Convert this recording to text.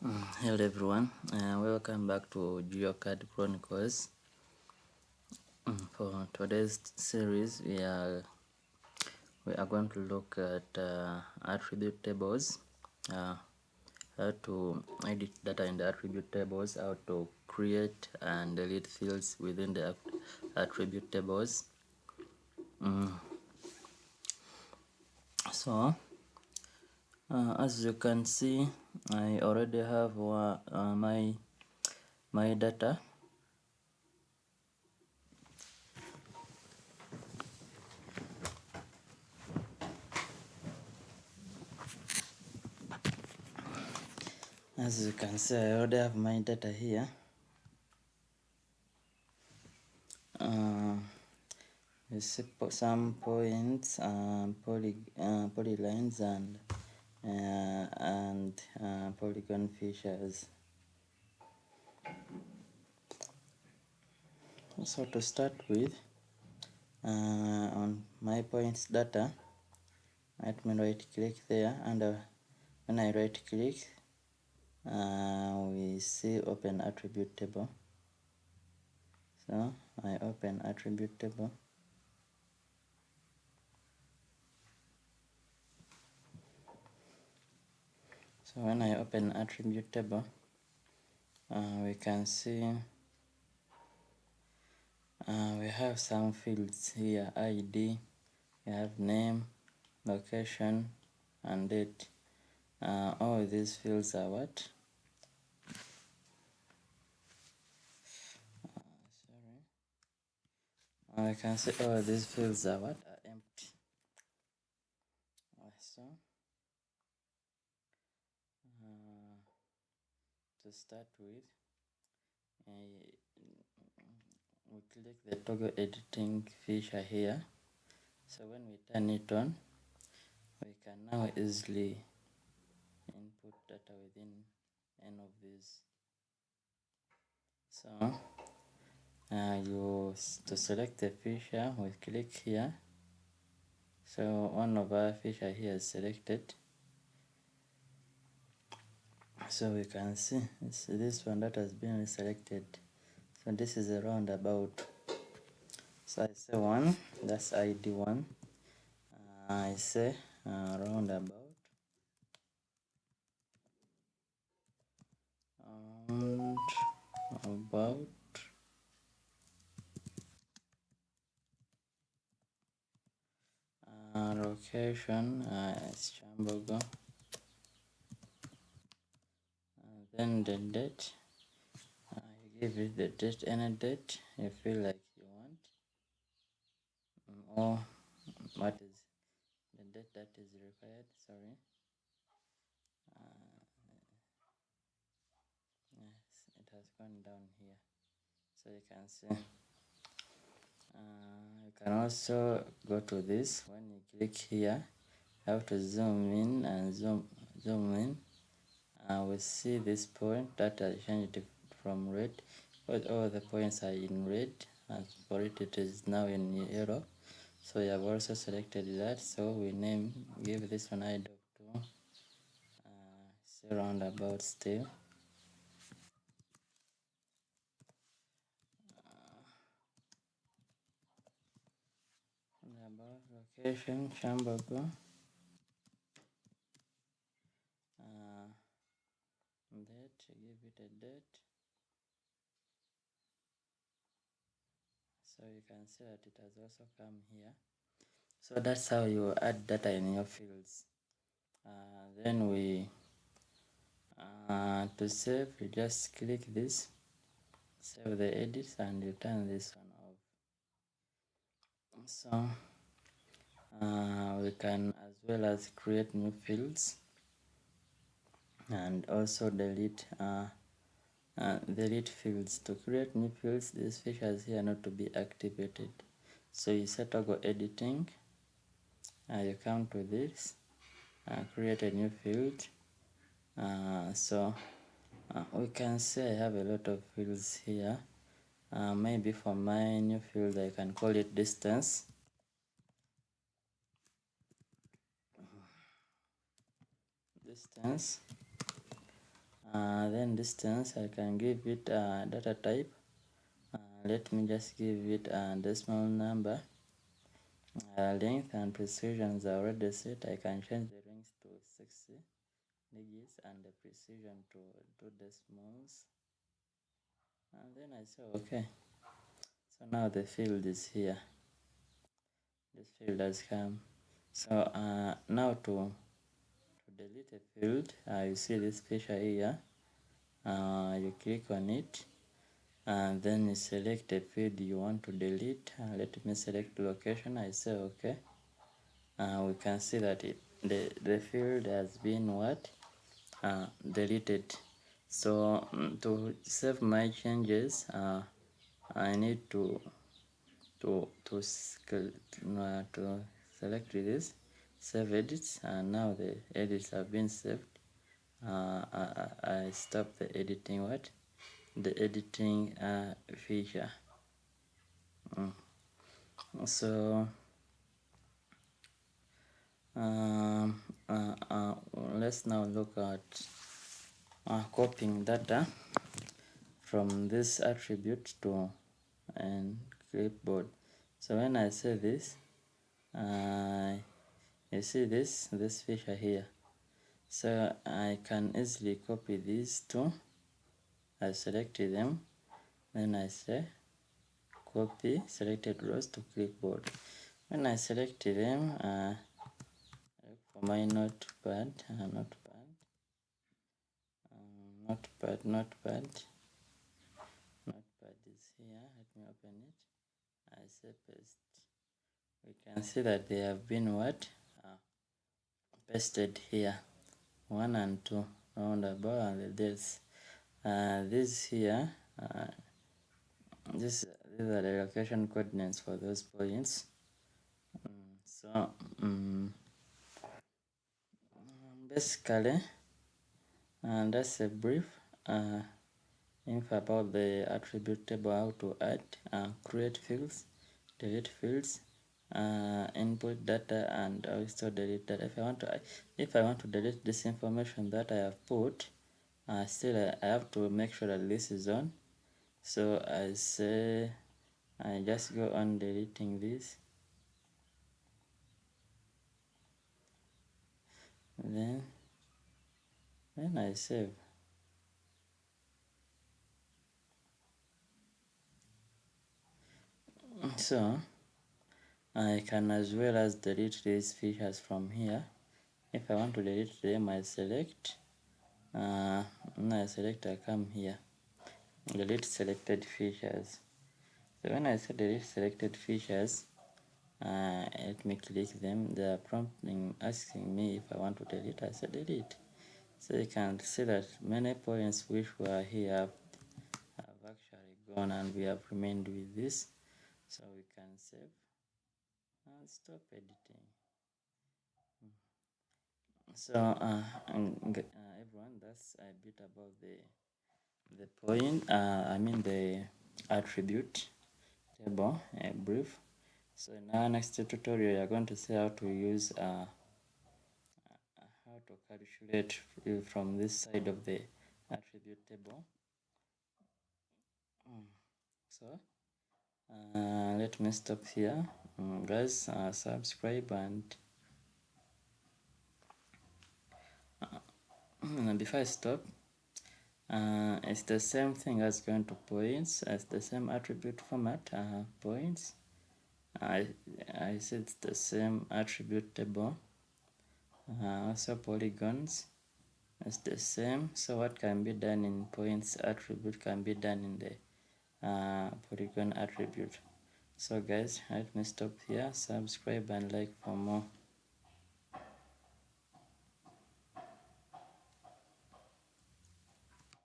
Hello everyone, welcome back to GeoCAD Chronicles. For today's series, we are going to look at attribute tables, how to edit data in the attribute tables, how to create and delete fields within the attribute tables. So, as you can see, I already have my data. As you can see, I already have my data here. You see some points, polylines, and polygon features. So to start with, on my points data, let me right click there, and when I right click, we see open attribute table. So I open attribute table. So when I open attribute table, we can see we have some fields here: ID, we have name, location, and date. All these fields are what? I can see all these fields are what? Are empty. So to start with, we click the toggle editing feature here. So when we turn it on, we can now easily input data within any of these. So to select the feature, we click here. So one of our feature here is selected. So we can see it's this one that has been selected. So this is a roundabout. So I say 1, that's ID 1. I say roundabout. And about location is Chambogo. Then the date, you give it the date, any date you feel like you want, or what is the date that is required. Sorry, yes, it has gone down here, so you can see. You can also go to this. When you click here, you have to zoom in and zoom in. We see this point that I changed from red, but all the points are in red, and for it is now in yellow. So we have also selected that, so we give this one IDOC2, say roundabout still. Roundabout location, Chambogo. Date, give it a date. So you can see that it has also come here. So that's how you add data in your fields. Then to save, you just click this, save the edits, and you turn this one off. So we can as well as create new fields and also delete fields. To create new fields, these features here not to be activated. So you set toggle editing, you come to this, create a new field. We can say I have a lot of fields here. Maybe for my new field I can call it distance. Then distance, I can give it data type. Let me just give it a decimal number. Length and precisions are already set. I can change the length to 60 digits and the precision to 2 decimals, and then I say okay. So now the field is here. This field has come. So now to delete a field, you see this feature here. You click on it, and then you select a field you want to delete. Let me select location. I say okay. We can see that the field has been what deleted. So to save my changes, I need to select this, save edits, and now the edits have been saved. I stop the editing the editing feature. So let's now look at copying data from this attribute to and clipboard. So when I say this, you see this feature here. So I can easily copy these two. I selected them, then I say copy selected rows to clipboard. When I select them, for my notepad is here. Let me open it. I say paste. We can see that they have been what pasted here, 1 and 2 roundabout and the dates. This here, these are the location coordinates for those points. Basically, and that's a brief info about the attribute table, how to add, create fields, delete fields, input data, and also delete data. If I want to delete this information that I have put, still I have to make sure that this is on. So I just go on deleting this, then I save. So I can as well as delete these features from here. If I want to delete them, I select, I come here, delete selected features. So when I say delete selected features, let me click them. They are prompting, asking me if I want to delete. I say delete. So you can see that many points which were here have actually gone, and we have remained with this. So we can save and stop editing. So everyone, that's a bit about the point. The attribute table, brief. So in our next tutorial, we are going to see how to use how to calculate from this side of the attribute table. So let me stop here. Guys, subscribe, and before I stop, it's the same thing as going to points. It's the same attribute format, points. I said it's the same attribute table. Also polygons, it's the same. So what can be done in points attribute can be done in the polygon attribute. So guys, let me stop here. Subscribe and like for more.